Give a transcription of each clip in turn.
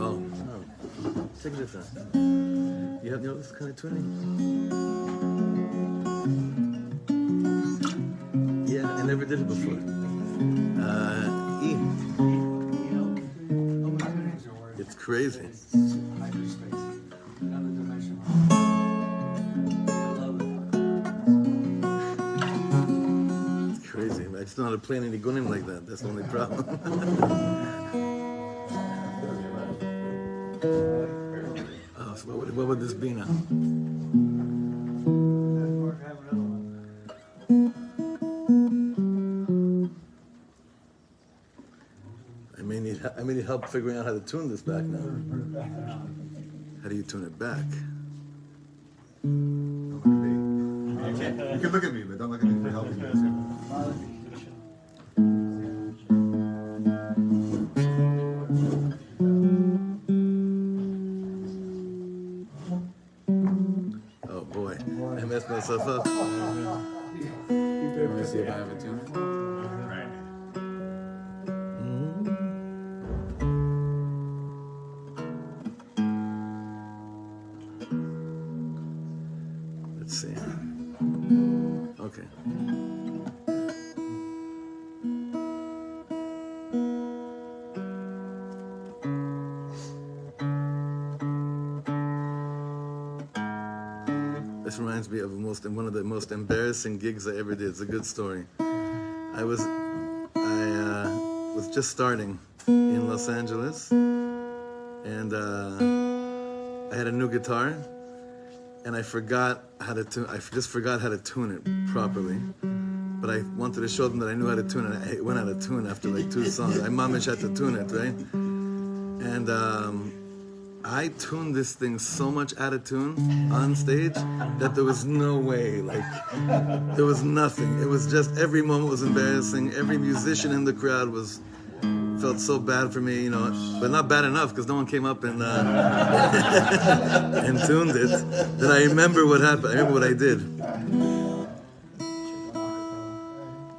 Oh, take it this time. You have this kind of tuning? Yeah, I never did it before. E. It's crazy. It's crazy. I just don't know how to play any gunim like that. That's the only problem. Oh, so what would this be now? I may need help figuring out how to tune this back now. How do you tune it back? Don't look at me. You can look at me, but don't look at me for helping you. Oh boy, I messed myself up. Let me see if I have a tune. Let's see. Okay. This reminds me of one of the most embarrassing gigs I ever did. It's a good story. I was just starting in Los Angeles, and I had a new guitar, and I forgot how to tune. I just forgot how to tune it properly. But I wanted to show them that I knew how to tune it. I went out of tune after like 2 songs. I mamish had to tune it, right? And I tuned this thing so much out of tune on stage that there was no way, like, there was nothing. It was just, every moment was embarrassing. Every musician in the crowd felt so bad for me, you know, but not bad enough because no one came up and and tuned it. Then I remember what happened. I remember what I did.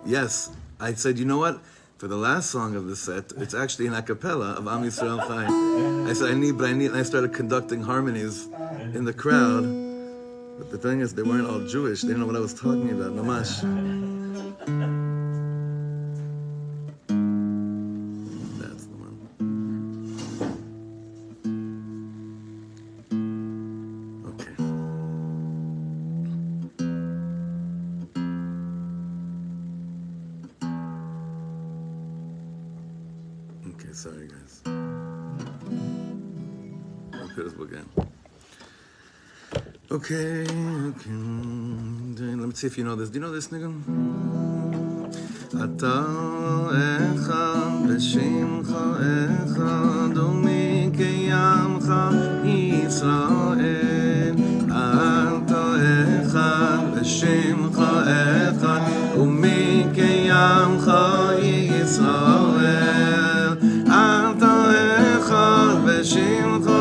Yes, I said, you know what? For the last song of the set, it's actually an a cappella of Am Yisrael Chai. I said, I need, and I started conducting harmonies in the crowd. But the thing is, they weren't all Jewish. They didn't know what I was talking about. Namash. That's the one. Okay. Okay, sorry guys. Okay, let's begin. Okay. Let me see if you know this. Do you know this, nigga? Ata echad b'shimcha echad u'mikayamcha Yisrael. Ata echad b'shimcha echad u'mikayamcha Yisrael. Ata echad b'shimcha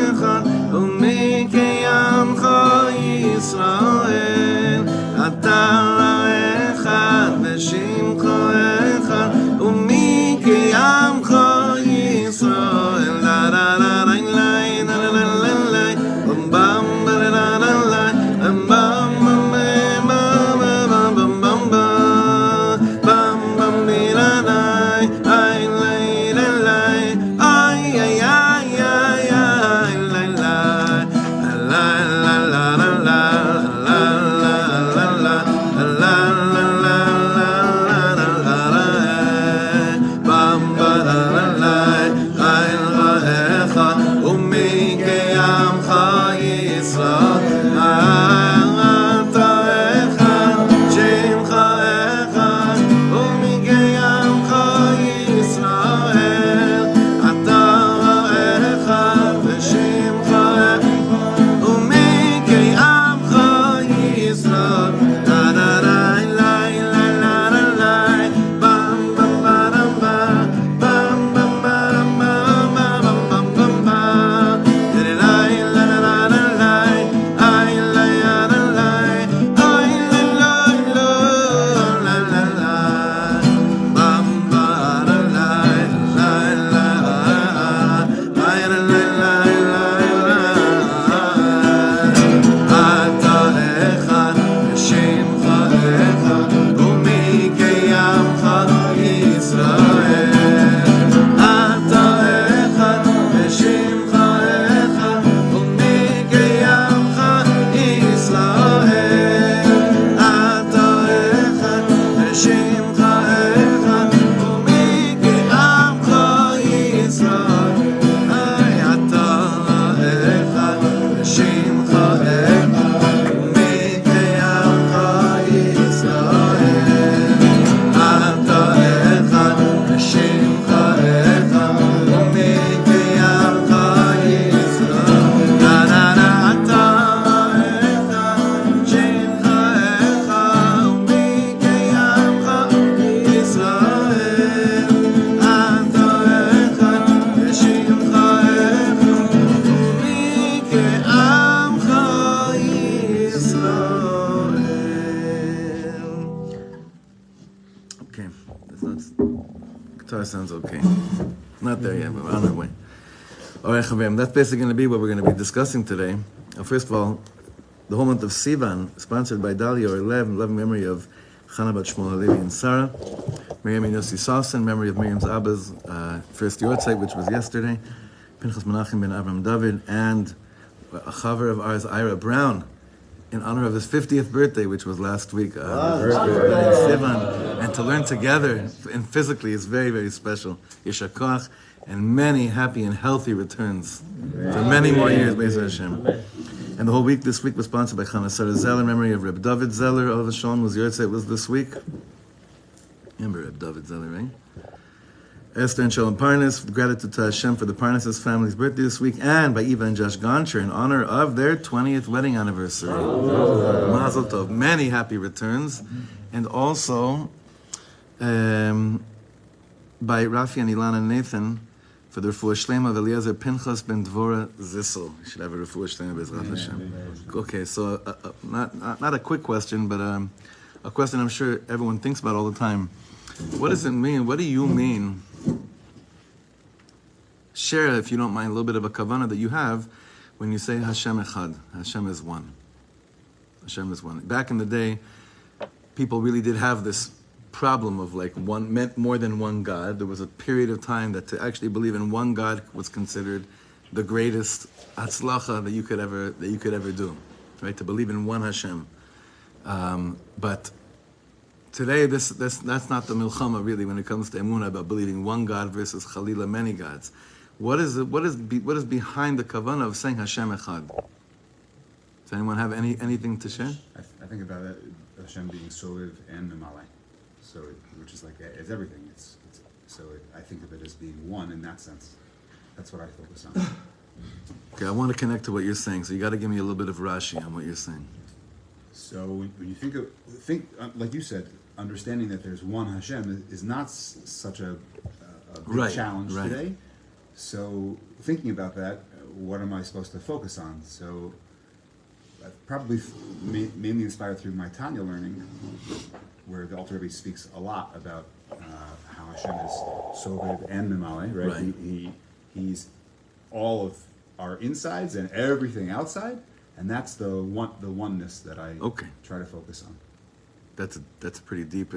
echad u'mikayamcha Yisrael. Ata echad b'shimcha echad u'mikayamcha Yisrael. La la la la la la la la la bam bam la la la la bam bam bam bam bam bam bam bam bam bam la la Okay. Guitar sounds okay. Not there yet, but we're on our way. All right, Chavim, that's basically going to be what we're going to be discussing today. First of all, the whole month of Sivan, sponsored by Dalia or Lev, in loving memory of Chana Bat Shmuel Halevi and Sarah, Miriam and Yossi Sasson, memory of Miriam's Abba's first Yortzeit, which was yesterday, Pinchas Menachem ben Avram David, and a chaver of ours, Ira Brown, in honor of his 50th birthday, which was last week, Sivan, and to learn together and physically is very, very special. Yeshar Koach, and many happy and healthy returns for many more years, Be'ez Hashem. And the whole week, this week was sponsored by Chana Sarah Zeller, in memory of Reb David Zeller. Olav Shon was Yortzeit was this week. Remember Reb David Zeller, right? Esther and Shalom Parnas, gratitude to Hashem for the Parnas' family's birthday this week, and by Eva and Josh Goncher in honor of their 20th wedding anniversary. Mazel Tov. Many happy returns. And also by Rafi and Ilana Nathan for the refuah shlema of Eliezer Pinchas ben Dvora Zissel. You should have a refuah shlema b'ezrat Hashem. Okay, so not a quick question, but a question I'm sure everyone thinks about all the time. What does it mean? What do you mean? Share, if you don't mind, a little bit of a kavanah that you have when you say Hashem Echad. Hashem is one. Hashem is one. Back in the day, people really did have this problem of like one meant more than one God. There was a period of time that to actually believe in one God was considered the greatest hatzlacha that you could ever do, right? To believe in one Hashem. But today, that's not the milchama really when it comes to emunah about believing one God versus chalila many gods. What is behind the kavanah of saying Hashem Echad? Does anyone have anything to share? I think about it, Hashem being soviv and memale, so which is like it's everything. I think of it as being one in that sense. That's what I focus on. Okay, I want to connect to what you're saying, so you got to give me a little bit of Rashi on what you're saying. So when you think like you said, understanding that there's one Hashem is not such a big challenge today. So thinking about that, what am I supposed to focus on? So probably mainly inspired through my Tanya learning, where the Alter Rebbe speaks a lot about how Hashem is Sovev and Memale, right? He's all of our insides and everything outside, and that's the oneness that I try to focus on. That's a pretty deep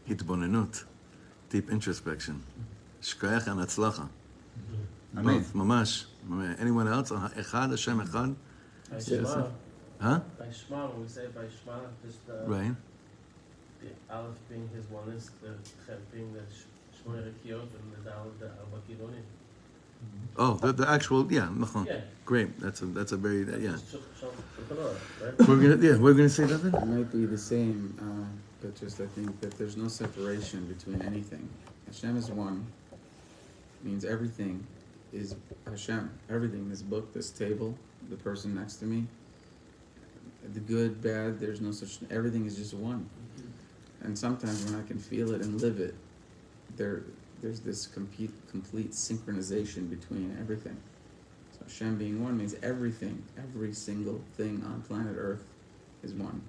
hitbonenut, deep introspection. Shkoyach and atzlacha. Both, mamash. Anyone else? Echad, Hashem Echad? By Shema. Huh? By Shema, when we say by Shema, just right. The Aleph being his oneness, the Chet being the Shmoy Rekiot, and the Dal, the Arba Kironim. Oh, the actual, yeah. Great. That's a very, yeah. We're gonna say that then? It might be the same, but just I think that there's no separation between anything. Hashem is one, means everything is Hashem. Everything, this book, this table, the person next to me, the good, bad, there's no such, everything is just one. And sometimes when I can feel it and live it, there's this complete synchronization between everything. So Hashem being one means everything, every single thing on planet Earth is one.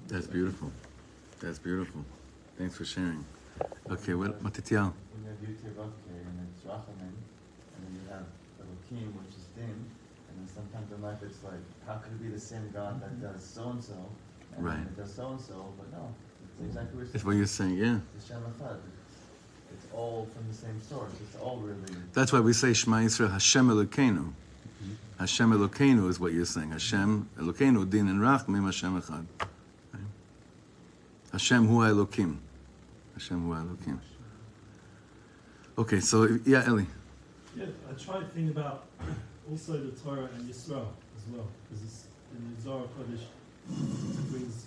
That's beautiful. That's beautiful. Thanks for sharing. Okay, what Matityahu? When you have Yutir Vavke and then it's Rachamim, and then you have Elohim, which is Din, and then sometimes in life it's like, how could it be the same God that does so-and-so, and then it does so-and-so, but no, it's exactly what you're saying, yeah. It's Hashem Echad. It's all from the same source. It's all really... That's why we say Shema Yisrael, Hashem Elokeinu. Hashem Elokeinu is what you're saying. Hashem Elokeinu, Din and Rachmim, Hashem Echad. Right? Hashem Hu Elokim. Hashem Hu Elokim. Okay, so, yeah, Eli. Yeah, I try to think about also the Torah and Yisrael as well, because it's in the Zohar Kodesh, it brings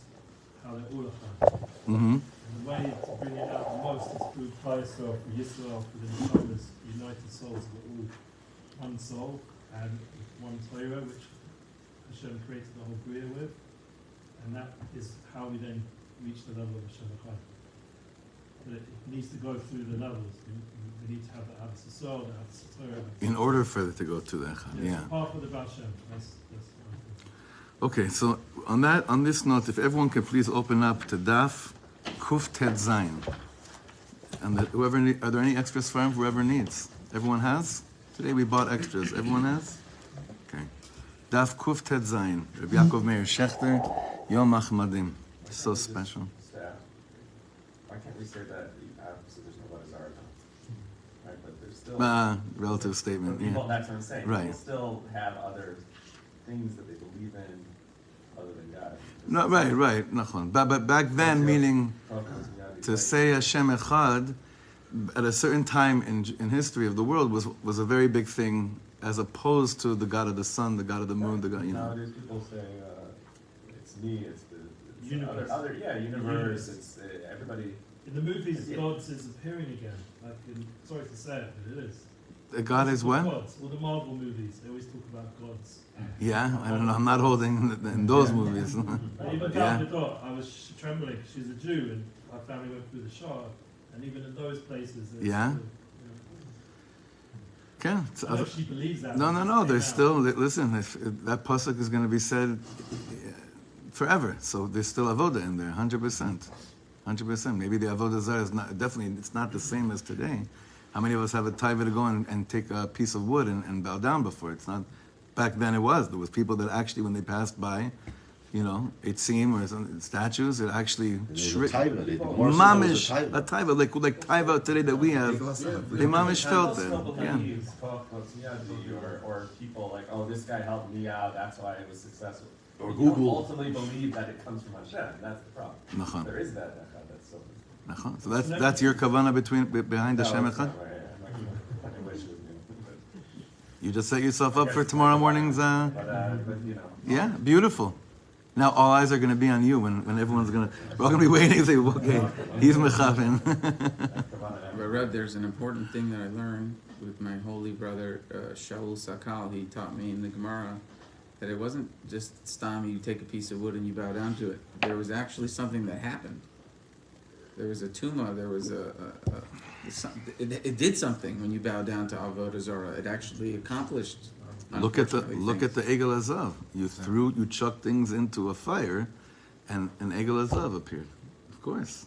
how they're all Echad. Mm-hmm. And the way to bring it out the most is through Klal Yisrael, for Yisrael, for the Neshamas, united souls, we're all one soul and one Torah, which Hashem created the whole Bria with, and that is how we then reach the level of Hashem Echad. But it needs to go through the levels. We need to have the Ahavas Yisrael, the Ahavas Torah. In order for it to go to the Echad, yeah. It's part of the Baal Shem. That's okay, so on this note, if everyone could please open up to Daf Kuf Tet Zayin. And that are there any extras for him? Whoever needs. Everyone has? Today we bought extras. Everyone has? Okay. Daf Kuf Tet Zayin. Rabbi Yaakov Meir Shechter, Yom Achmadim. So special. Why can't we say that so there's no letters are? Right, but there's still relative statement. People, that's what I'm saying. Right. People still have other things that they believe in other than God. No, right. Nachon. But back then, meaning to say Hashem Echad at a certain time in history of the world was a very big thing, as opposed to the God of the sun, the God of the moon, the God. Nowadays, people say it's me, it's the Universe. universe. It's everybody. In the movies, God is appearing again. Sorry to say it, but it is. God is what? Gods. All the Marvel movies, they always talk about gods. Yeah, I don't know. I'm not holding in those movies. Even Gal Gadot, I was trembling. She's a Jew, and my family went through the Shoah, and even in those places, Yeah. Okay. I don't know if she believes that. No. There's still, listen, if that pasuk is going to be said forever, so there's still avoda in there, 100%. 100%. Maybe the avodah zarah is not, definitely, it's not the same as today. How many of us have a taiva to go and take a piece of wood and bow down before? It's not, back then it was. There was people that actually, when they passed by, it seemed, or some statues, it actually mamish, a taiva, like taiva today that we have, they mamish felt it. Yeah. Or people like, oh, this guy helped me out, that's why I was successful. Or You Google. don't ultimately believe that it comes from Hashem. That's the problem. Nachon. There is that echad. That's so. Nachon. So that's your kavanah behind Hashem Echad? You just set yourself up for tomorrow morning's. Yeah, beautiful. Now all eyes are going to be on you when everyone's going to. We're all going to be waiting and say, okay, he's mechavin. But Reb, there's an important thing that I learned with my holy brother Shaul Sakal. He taught me in the Gemara that it wasn't just stam, you take a piece of wood and you bow down to it. There was actually something that happened. There was a tumah. There was it did something when you bow down to avodah zarah. It actually accomplished. Look at the Egel Azav. You chucked things into a fire, and an Egel Azav appeared. Of course.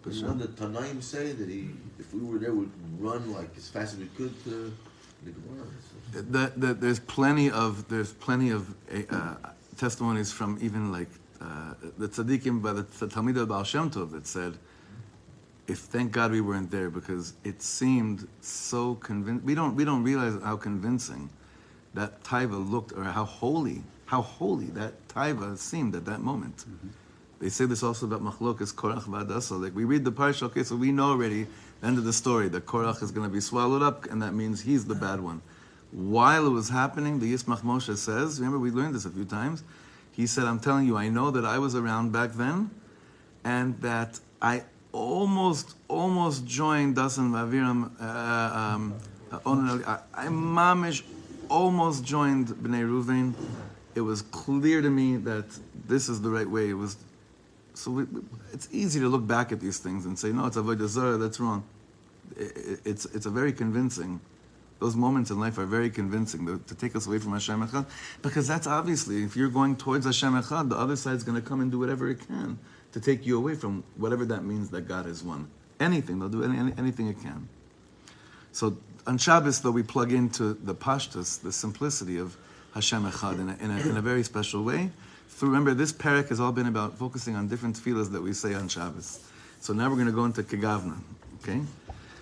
The Tanaim say that if we were there, would run like as fast as we could to the Gemara. There's plenty of testimonies from even like the tzaddikim by the Talmid al Baal Shem Tov that said, "If thank God we weren't there, because it seemed so convincing. We don't realize how convincing that taiva looked, or how holy that taiva seemed at that moment." Mm-hmm. They say this also about Machlokas Korach v'Adasa. Like we read the parsha, okay, so we know already the end of the story that Korach is going to be swallowed up, and that means he's the bad one. While it was happening, the Yismach Moshe says, remember we learned this a few times, he said, I'm telling you, I know that I was around back then, and that I almost joined Dasan Vaviram, I mamish almost joined Bnei Ruvain. It was clear to me that this is the right way. It was, so it's easy to look back at these things and say, no, it's avodah zarah, that's wrong. It's a very convincing. Those moments in life are very convincing to take us away from Hashem Echad, because that's obviously, if you're going towards Hashem Echad, the other side's going to come and do whatever it can to take you away from whatever that means that God is one. Anything, they'll do anything it can. So on Shabbos, though, we plug into the pashtus, the simplicity of Hashem Echad in a very special way. Remember, this parak has all been about focusing on different tefillas that we say on Shabbos. So now we're going to go into Kegavna, okay?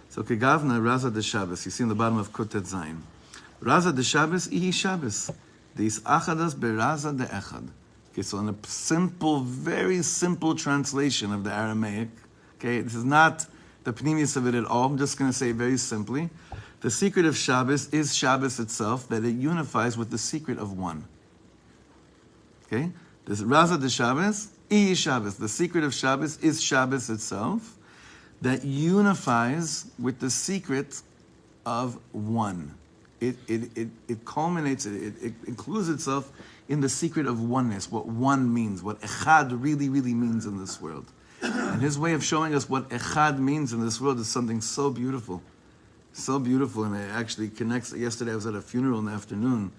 So Kegavna, Raza de Shabbos. You see in the bottom of Kutet Zayin. Raza de Shabbos, Ihi Shabbos. Dis achadas beraza de echad. Okay, so in a simple, very simple translation of the Aramaic, okay, this is not the pnimius of it at all. I'm just going to say very simply. The secret of Shabbos is Shabbos itself, that it unifies with the secret of one. Okay? This Raza de Shabbos, Ihi Shabbos. The secret of Shabbos is Shabbos itself, that unifies with the secret of one. It culminates, it includes itself in the secret of oneness, what one means, what Echad really, really means in this world. And his way of showing us what Echad means in this world is something so beautiful. So beautiful, and it actually connects. Yesterday I was at a funeral in the afternoon,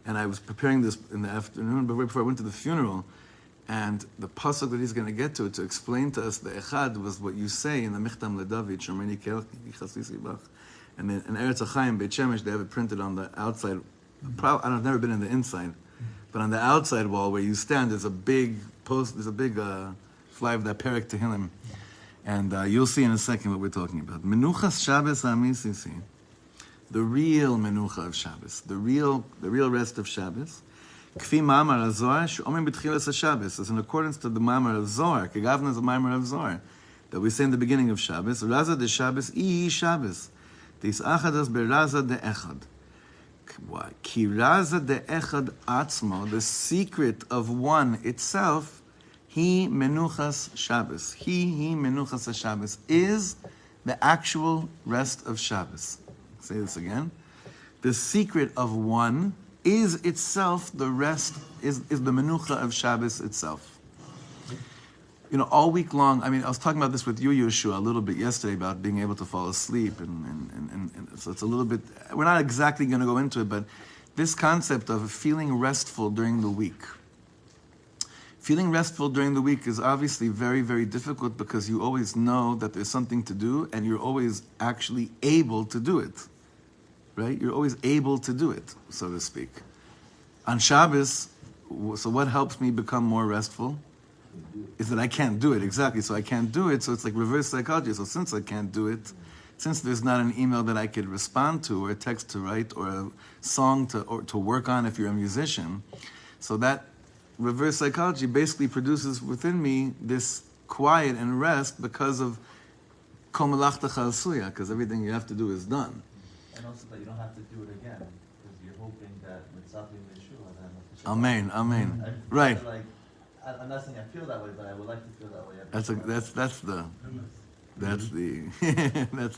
and I was preparing this in the afternoon, but right before I went to the funeral, And the pasuk that he's going to get to explain to us the Echad was what you say in the Michtam LeDavid, Shomreni Chasisi Bach. And then in Eretz Chaim, Beit Shemesh, they have it printed on the outside. I've never been in the inside, but on the outside wall where you stand, there's a big fly of that Perek Tehillim. And you'll see in a second what we're talking about. Menuchas Shabbos Amisisi. The real Menucha of Shabbos. The real rest of Shabbos. Kfi Ma'amar HaZohar, she'omrim b'tchilas HaShabbos. It's in accordance to the Ma'amar of Zohar, Kegavna is the Ma'amar of Zohar, that we say in the beginning of Shabbos, Raza de Shabbos, Shabbos. Tis achadas beraza de echad. Why? Ki raza de echad atzmo, the secret of one itself, he menuchas Shabbos. He menuchas Shabbos, is the actual rest of Shabbos. Say this again. The secret of one is itself the rest, is the menucha of Shabbos itself. All week long, I was talking about this with you, Yeshua, a little bit yesterday about being able to fall asleep, and so it's a little bit, we're not exactly going to go into it, but this concept of feeling restful during the week. Feeling restful during the week is obviously very, very difficult because you always know that there's something to do and you're always actually able to do it. Right? You're always able to do it, so to speak. On Shabbos, so what helps me become more restful is that I can't do it, exactly. So I can't do it, so it's like reverse psychology. So since I can't do it, since there's not an email that I could respond to, or a text to write, or a song to work on if you're a musician, so that reverse psychology basically produces within me this quiet and rest because of kol melachtacha asuya, because everything you have to do is done. And also that you don't have to do it again, because you're hoping that Mitzapim Yeshua. Amen, amen. Right. I'm not saying I feel that way, but I would like to feel that way. That's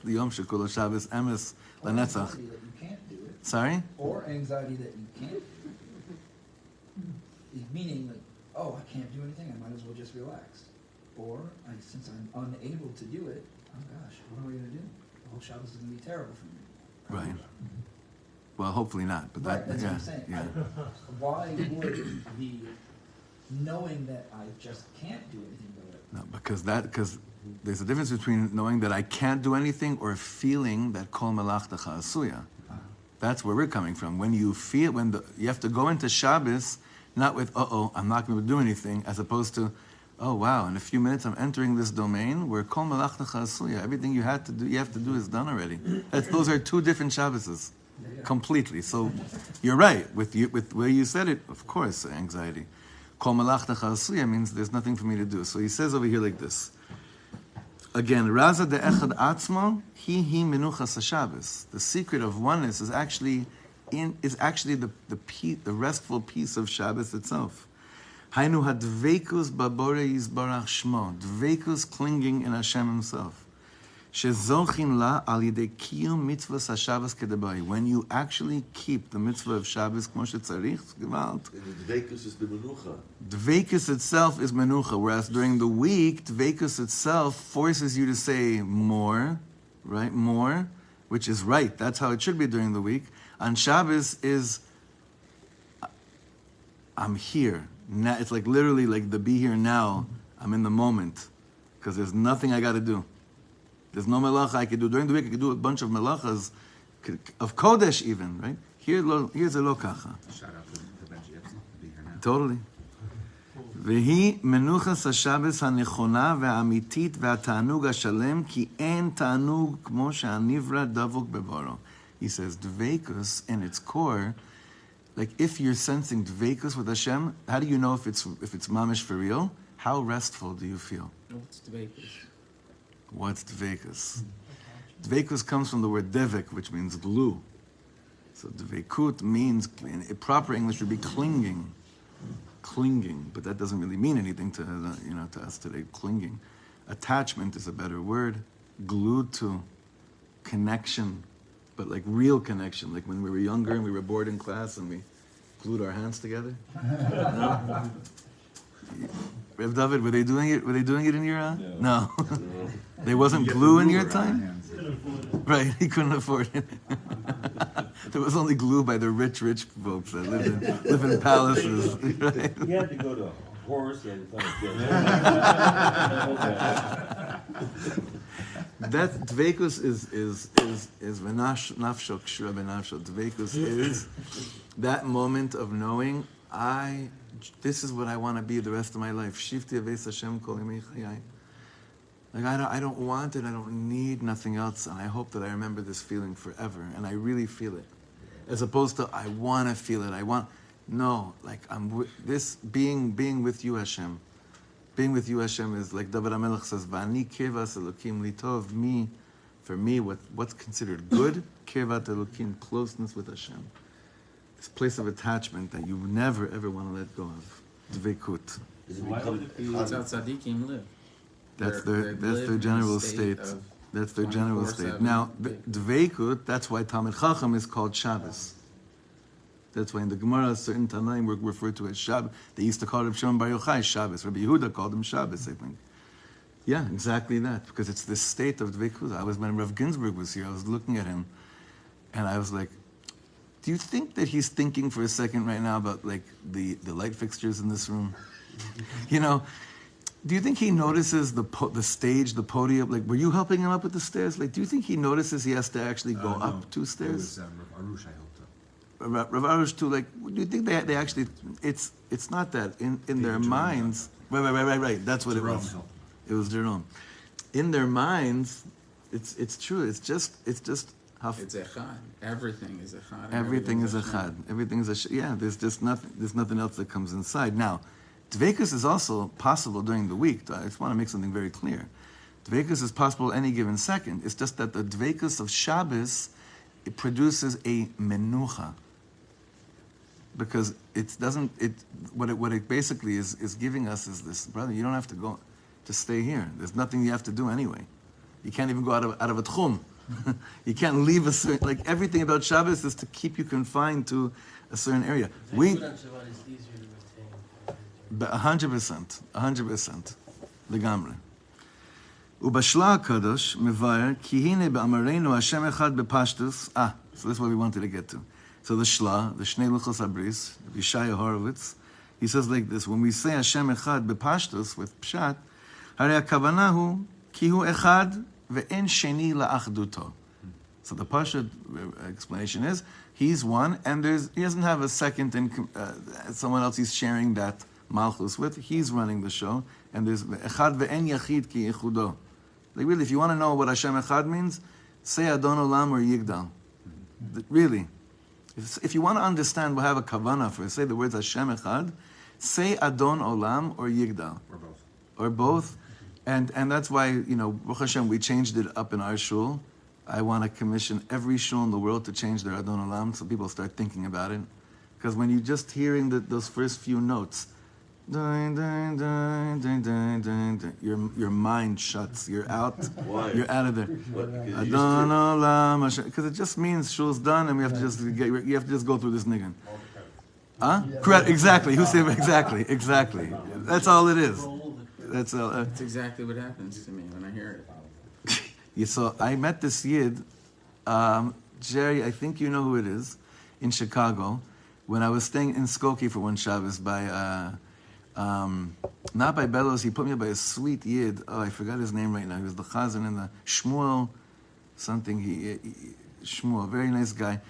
the Yom Shekul Shabbos Emes Lanetzach. That you can't do it. Sorry? Or anxiety that you can't do it. Meaning, like, oh, I can't do anything, I might as well just relax. Or, since I'm unable to do it, oh gosh, what am I going to do? The whole Shabbos is going to be terrible for me. Right. Well, hopefully not, but right, that's what I'm saying. Yeah. Why would the knowing that I just can't do anything about it? No, because there's a difference between knowing that I can't do anything or feeling that kol melachtacha asuya. That's where we're coming from. When you feel, you have to go into Shabbos not with, I'm not going to do anything, as opposed to, oh wow, in a few minutes I'm entering this domain where kol melachtacha asuya, everything you have to do is done already. Those are two different Shabboses, completely. So you're right with where you said it. Of course, anxiety. Kol melachtacha asuya means there's nothing for me to do. So he says over here like this. Again, Raza de Echad Atzmo, he menuchas Shabbos. The secret of oneness is actually the restful peace of Shabbos itself. Hainu ha-deveikus babore yizbarach shmo. Deveikus, clinging in Hashem Himself. Shezochin la al yidei kiyum mitzvahs ha-Shabbos kedebai. When you actually keep the mitzvah of Shabbos kmo shetzarich, gewalt. The deveikus is the menucha. Deveikus itself is menucha, whereas during the week, deveikus itself forces you to say more, right? More, which is right. That's how it should be during the week. On Shabbos is, I'm here. Now, it's like literally like the be here now. I'm in the moment. Because there's nothing I got to do. There's no melacha I could do. During the week I could do a bunch of melachas, of Kodesh even, right? Here's a lo kacha. Shout out to Benji Epson, be here now. Totally. Vehi menuchas ha-Shabbos ha-nechona ve'amitit ve'ata'anug ha-shalem ki en ta'anug kmo she'anivra davuk bevoro. He says, deveikus, in its core, like if you're sensing deveikus with Hashem, how do you know if it's mamish for real? How restful do you feel? What's deveikus? What's deveikus? Deveikus comes from the word devek, which means glue. So deveikut means, in proper English would be clinging. Clinging, but that doesn't really mean anything to us today. Clinging. Attachment is a better word. Glued to. Connection. But like real connection, like when we were younger and we were bored in class and we glued our hands together. No? Rev David, were they doing it in your? No. There wasn't glue in your time. Right, he couldn't afford it. There was only glue by the rich folks that live in palaces. Right? He had to go to horse and That deveikus is v'nafsho kshura b'nafsho. Deveikus is that moment of knowing this is what I want to be the rest of my life. Shifti aves Hashem kol yemei chayai. Like I don't want it. I don't need nothing else, and I hope that I remember this feeling forever. And I really feel it, as opposed to I want to feel it. Like this being with you, Hashem. Being with you, Hashem, is like David HaMelech says, "V'ani kevas Elokim litov." Me, for me, what's considered good, kevat Elokim, closeness with Hashem. This place of attachment that you never ever want to let go of. Dveikut. That's how tzaddikim live. That's their general state. That's their general state. Now, dveikut. That's why Talmid Chacham is called Shabbos. That's why in the Gemara, certain Tanaim were referred to as Shabbos. They used to call Rav Shlomo Bar Yochai Shabbos. Rabbi Yehuda called him Shabbos, I think. Yeah, exactly that. Because it's this state of dveikut. When Rav Ginsburg was here, I was looking at him, and I was like, do you think that he's thinking for a second right now about like the light fixtures in this room? Do you think he notices the stage, the podium? Like, were you helping him up with the stairs? Like, do you think he notices he has to actually go up 2 stairs? It was Rav Arush, I helped Rav Arush too. Like, do you think they actually? It's not that in their minds. Right. That's what Jerome it was. It was Jerome. In their minds, it's true. It's just how. It's echad. Everything is echad. Everything is echad. Everything is yeah. There's just nothing. There's nothing else that comes inside. Now, deveikus is also possible during the week. I just want to make something very clear. Deveikus is possible any given second. It's just that the deveikus of Shabbos, it produces a menucha. Because what it basically is giving us is this, brother, you don't have to go to stay here. There's nothing you have to do anyway. You can't even go out of a tchum. You can't leave a certain, like everything about Shabbos is to keep you confined to a certain area. We 100%, legamre. Ubashla Kadosh mevayer ki hine be'amarenu Hashem Echad bepashtus. So this is what we wanted to get to. So the Shnei Luchos Abris, Yishaya Horowitz, he says like this: when we say Hashem Echad bepashtus with pshat, harei hakavana hu ki hu echad ve'en sheni la'achduto. So the pashut explanation is he's one, and he doesn't have a second and someone else he's sharing that malchus with. He's running the show, and there's echad ve'en yachid ki yechudo. Like really, if you want to know what Hashem Echad means, say Adon Olam or Yigdal. Really. If you want to understand, we'll have a kavanah for it. Say the words Hashem Echad, say Adon Olam or Yigdal. Or both. And that's why, Baruch Hashem, we changed it up in our shul. I want to commission every shul in the world to change their Adon Olam so people start thinking about it. Because when you're just hearing those first few notes, your mind shuts. You're out. Why? You're out of there. Adon Olam Hashem. Because it just means shul's done, and you have to just go through this niggun. Huh? Correct. Exactly. Who said exactly? Exactly. That's all it is. That's all. That's exactly what happens to me when I hear it. So I met this Yid, Jerry. I think you know who it is, in Chicago, when I was staying in Skokie for one Shabbos by. Not by Bellows, he put me by a sweet Yid. Oh, I forgot his name right now. He was the Chazan in the Shmuel, something. Shmuel, very nice guy.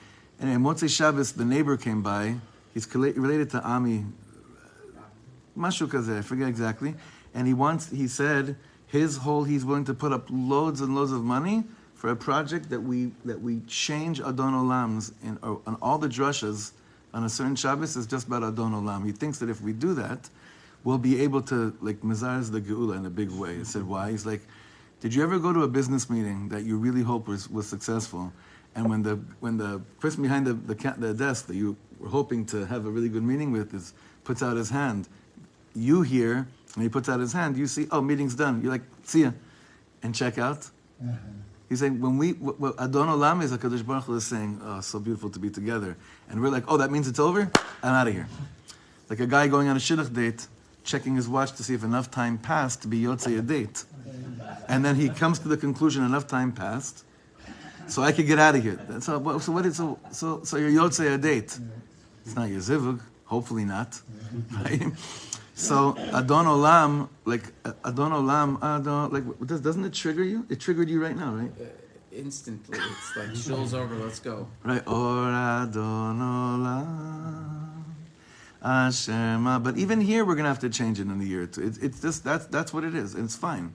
Anyway, Motzei Shabbos, the neighbor came by. He's related to Ami, Mashu Kazeh, I forget exactly. And he said he's willing to put up loads and loads of money for a project that we change Adon Olams on all the drushas on a certain Shabbos is just about Adon Olam. He thinks that if we do that, we'll be able to mezarez the Geula in a big way. He said, why? He's like, did you ever go to a business meeting that you really hope was successful, and when the person behind the desk that you were hoping to have a really good meeting with puts out his hand, you hear, and he puts out his hand, you see, oh, meeting's done. You're like, see ya, and check out. Mm-hmm. He's saying, what Adon Olam is, HaKadosh Baruch Hu is saying, oh, so beautiful to be together. And we're like, oh, that means it's over? I'm out of here. Like a guy going on a shidduch date, checking his watch to see if enough time passed to be yotzei a date. And then he comes to the conclusion enough time passed, so I could get out of here. So you're yotzei a date. It's not your zivug, hopefully not. Right? So Adon Olam, doesn't it trigger you? It triggered you right now, right? Instantly, it's like show's over. Let's go. Right. Or Adon Olam, Hashem. But even here, we're gonna have to change it in a year or two. It's just that's what it is, and it's fine.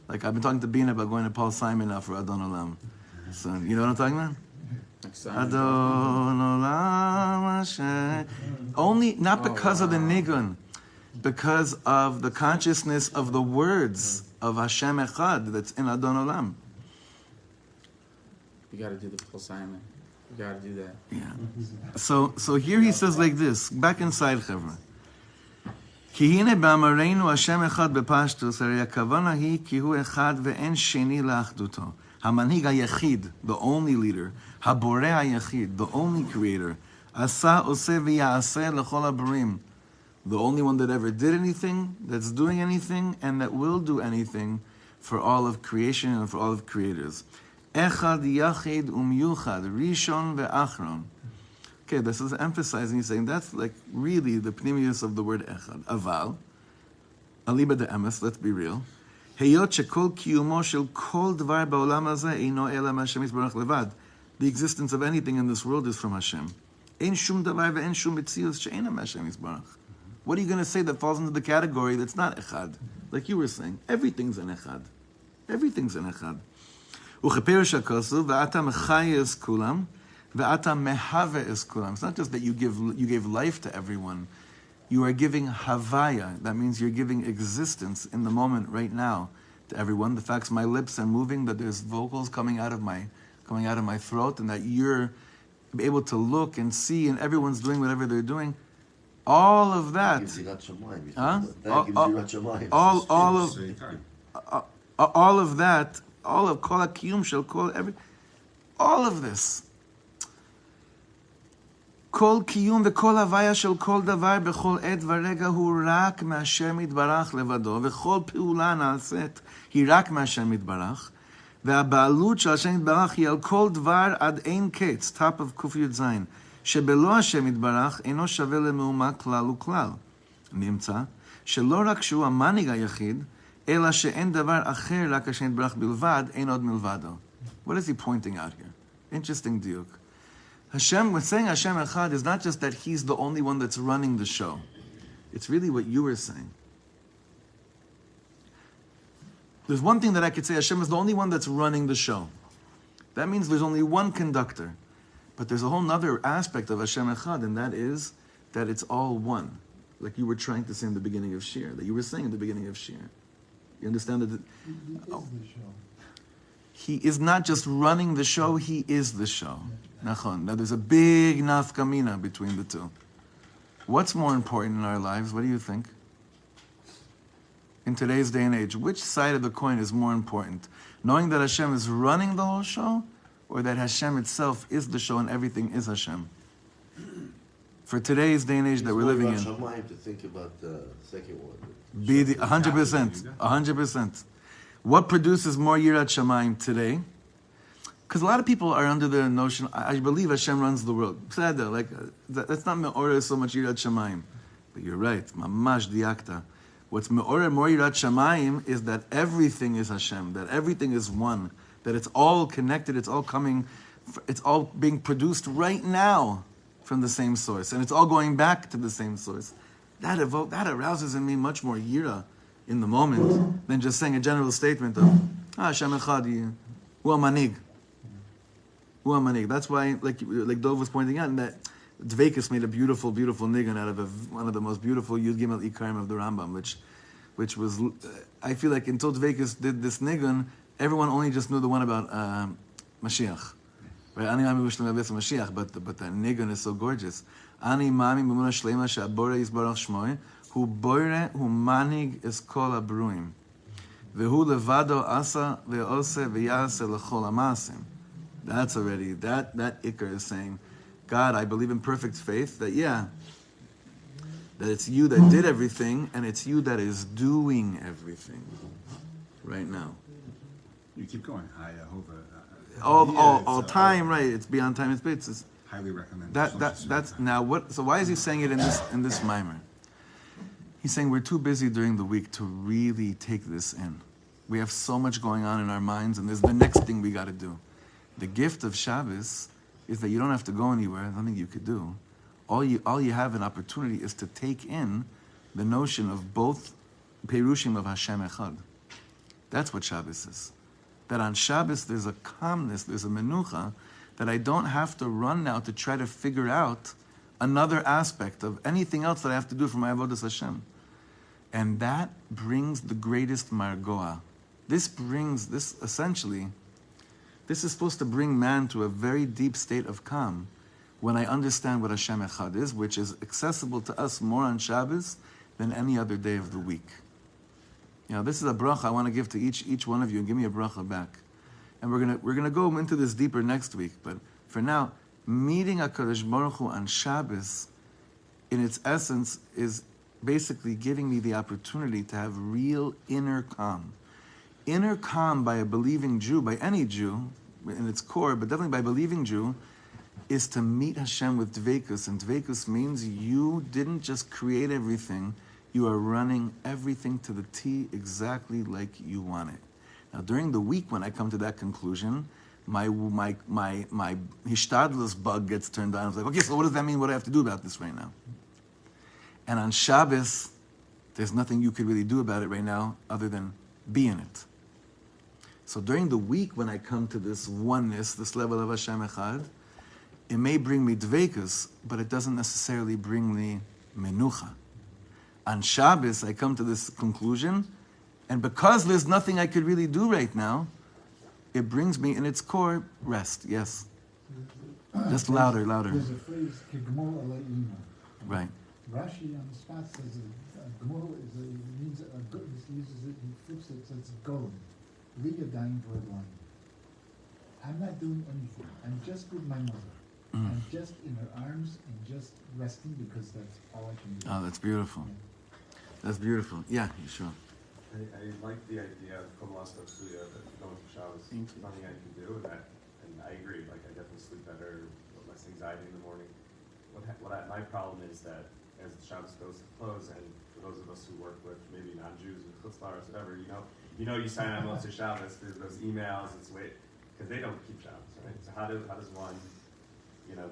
Like I've been talking to Bina about going to Paul Simon now for Adon Olam. So you know what I'm talking about? Adon Olam Hashem. Only not because of the nigun, because of the consciousness of the words of Hashem Echad that's in Adon Olam. You got to do the Paul Simon. You got to do that. Yeah. So here he says like this. Back inside, Chevra. כי הנה באמרנו השם אחד בפשטוס, הרי הכוונה היא כי הוא אחד ואין שני לאחדותו. המנהיג היחיד, the only leader, הבורא היחיד, the only creator, עשה, עושה ויעשה לכל הבריאים. The only one that ever did anything, that's doing anything, and that will do anything for all of creation and for all of creators. Echad yachid umyuchad, rishon ve'achron. Okay, this is emphasizing, he's saying that's like really the pnimius of the word echad. Aval, aliba de emes, let's be real. Heyot shekol kiyumo shel kol dvar ba'olam hazeh eino ela Hashem yisbarach levad. The existence of anything in this world is from Hashem. Ein shum davar ve'en shum mitzius she'eina Hashem yisbarach. What are you going to say that falls into the category that's not echad? Like you were saying, everything's an echad. Everything's an echad. Ucheperush hakosu ve'ata mechayes kulam. It's not just that you gave life to everyone. You are giving havaya. That means you're giving existence in the moment right now to everyone. The fact my lips are moving, that there's vocals coming out of my throat, and that you're able to look and see, and everyone's doing whatever they're doing. All of that. All of that. All of kol hakiyum shel kol every. All of this. כל קיום וכל הוויה של כל דבר בכל עת ורגע הוא רק מהשם יתברך לבדו, וכל פעולה נעשית היא רק מהשם יתברך, והבעלות של השם יתברך היא על כל דבר עד אין קץ, top of ק"ז, שבלא השם יתברך אינו שווה למאומה כלל וכלל. נמצא שלא רק שהוא המנהיג היחיד, אלא שאין דבר אחר רק השם יתברך בלבד, אין עוד מלבדו. What is he pointing out here? Interesting diuk. Hashem, when saying Hashem Echad, is not just that He's the only one that's running the show. It's really what you were saying. There's one thing that I could say, Hashem is the only one that's running the show. That means there's only one conductor. But there's a whole other aspect of Hashem Echad, and that is that it's all one. Like you were trying to say in the beginning of Shir, that you were saying in the beginning of Shir. You understand that? He is not just running the show, He is the show. Nachon. Now there's a big nafkamina between the two. What's more important in our lives? What do you think? In today's day and age, which side of the coin is more important? Knowing that Hashem is running the whole show, or that Hashem itself is the show and everything is Hashem? For today's day and age that we're living in. To think about the second one. 100%. What produces more Yirat Shamayim today? Because a lot of people are under the notion, I believe Hashem runs the world. That's not me'oreh so much Yirat Shamayim. But you're right, mamash diakta. What's me'oreh more Yirat Shamayim is that everything is Hashem, that everything is one, that it's all connected, it's all coming, it's all being produced right now from the same source, and it's all going back to the same source. That arouses in me much more Yira in the moment than just saying a general statement of Hashem Echad, hu hamanig. That's why, like Dov was pointing out, that deveikus made a beautiful, beautiful nigun out of one of the most beautiful Yud Gimel Ikarim of the Rambam, which was, I feel like until deveikus did this nigun, everyone only just knew the one about Mashiach. Right? Ani mami b'shlema b'es Mashiach, but that nigun is so gorgeous. Ani mami b'muna shlema she'abore yisbarach shmoi, hu boire hu manig es kol abruim, vehu levado asa ve'ose ve'yase l'chol ha'masim. That's already, that Iker is saying, God, I believe in perfect faith, that it's you that did everything, and it's you that is doing everything right now. You keep going. I hope all time, right? It's beyond time and space. It's highly recommend. That's now what? So why is he saying it in this mimer? He's saying we're too busy during the week to really take this in. We have so much going on in our minds, and there's the next thing we got to do. The gift of Shabbos is that you don't have to go anywhere. There's nothing you could do. All you have an opportunity is to take in the notion of both Perushim of Hashem Echad. That's what Shabbos is. That on Shabbos there's a calmness, there's a menucha, that I don't have to run now to try to figure out another aspect of anything else that I have to do for my avodas Hashem. And that brings the greatest margoa. This is supposed to bring man to a very deep state of calm when I understand what Hashem Echad is, which is accessible to us more on Shabbos than any other day of the week. This is a bracha I want to give to each one of you, and give me a bracha back. And we're gonna go into this deeper next week. But for now, meeting HaKadosh Baruch Hu on Shabbos, in its essence, is basically giving me the opportunity to have real inner calm. Inner calm by a believing Jew, by any Jew, in its core, but definitely by a believing Jew, is to meet Hashem with deveikus. And deveikus means you didn't just create everything, you are running everything to the T exactly like you want it. Now, during the week, when I come to that conclusion, my hishtadlus bug gets turned on. I was like, okay, so what does that mean? What do I have to do about this right now? And on Shabbos, there's nothing you could really do about it right now other than be in it. So during the week, when I come to this oneness, this level of Hashem Echad, it may bring me deveikus, but it doesn't necessarily bring me menucha. On Shabbos, I come to this conclusion, and because there's nothing I could really do right now, it brings me in its core rest. Yes. Just louder. There's a phrase, kigmol alayima. Right. Rashi on the spot says gmol means a good. He uses it. He flips it. Says golem. Leave your dying bread line. I'm not doing anything. I'm just with my mother. I'm just in her arms and just resting because that's all I can do. Oh, that's beautiful. That's beautiful. Yeah, sure. I like the idea of Komalasta Suya, that going to Shabbos is something I can do, and I agree. Like, I definitely sleep better, less anxiety in the morning. My problem is that as Shabbos goes to close, and for those of us who work with maybe non-Jews or chutzlaros, whatever, you sign on Motzei Shabbos, there's those emails, because they don't keep Shabbos, right? So how does one,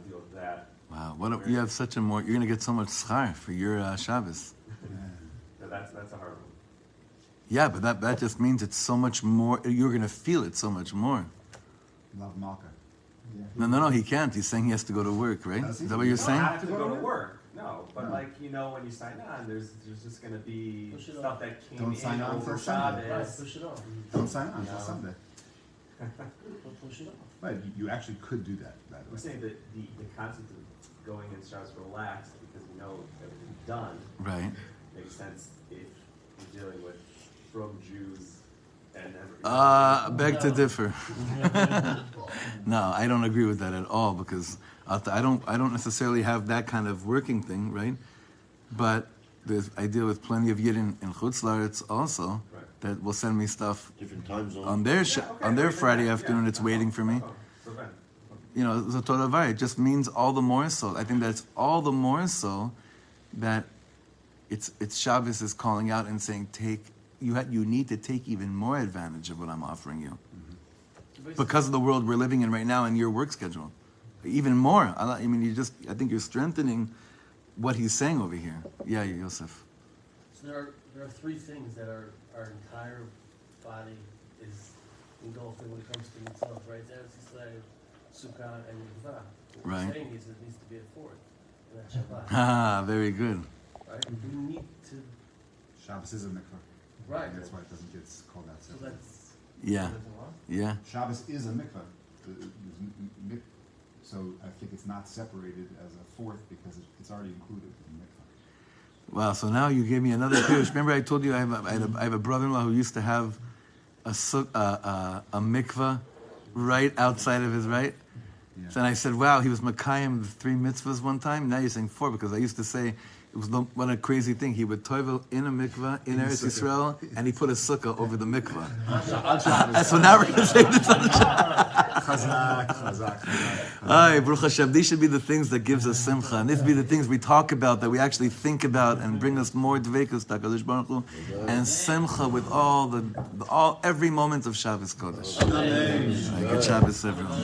deal with that? Wow, you have such you're going to get so much schar for your Shabbos. So that's a hard one. Yeah, but that just means it's so much more, you're going to feel it so much more. Love Malka. Yeah. No, he can't. He's saying he has to go to work, right? Is that what you're saying? You don't have to go to work. No, but when you sign on, there's just going to be stuff that came Don't sign on over for Sunday. Shabbos. Push it off. Don't sign on until Sunday. Push it off. Right, you actually could do that, by the way. I'm saying that the concept of going in Shabbos relaxed because everything's done. Right. Makes sense if you're dealing with from Jews and beg to differ. No, I don't agree with that at all, because I don't necessarily have that kind of working thing, right? But I deal with plenty of Yidden in Chutz La'aretz also, that will send me stuff different time zones on their Friday afternoon. It's waiting for me. The Torah, it just means all the more so. I think that's all the more so that it's Shabbos is calling out and saying, you need to take even more advantage of what I'm offering you. Because of the world we're living in right now and your work schedule. Even more. I think you're strengthening what he's saying over here. Yeah, Yosef. So there are three things that our entire body is engulfed in when it comes to itself, right? Eretz Yisrael, Sukkah, and Yivah. What Right. we're saying is it needs to be a fourth, and that's Shabbat. Very good. Right? We need to. Shabbos is a mikvah. Right. And that's why it doesn't get called out So separately. that's. Yeah. Yeah. Shabbos is a mikvah. So I think it's not separated as a fourth because it's already included in mikvah. Wow, so now you gave me another pirush. Remember I told you I have a brother-in-law who used to have a mikvah right outside of his right? Yeah. Then I said, wow, he was Makayim the 3 mitzvahs one time. Now you're saying 4, because I used to say it was what a crazy thing. He would toivel in a mikvah in Eretz Yisrael, and he put a sukkah over the mikvah. So now we're going to say this on the Shabbat. Aye, Baruch Hashem. These should be the things that gives us simcha, and these be the things we talk about, that we actually think about, and bring us more deveikus, Hakadosh Baruch Hu, and simcha with every moment of Shabbos Kodesh. Amen. Good Shabbos, everyone.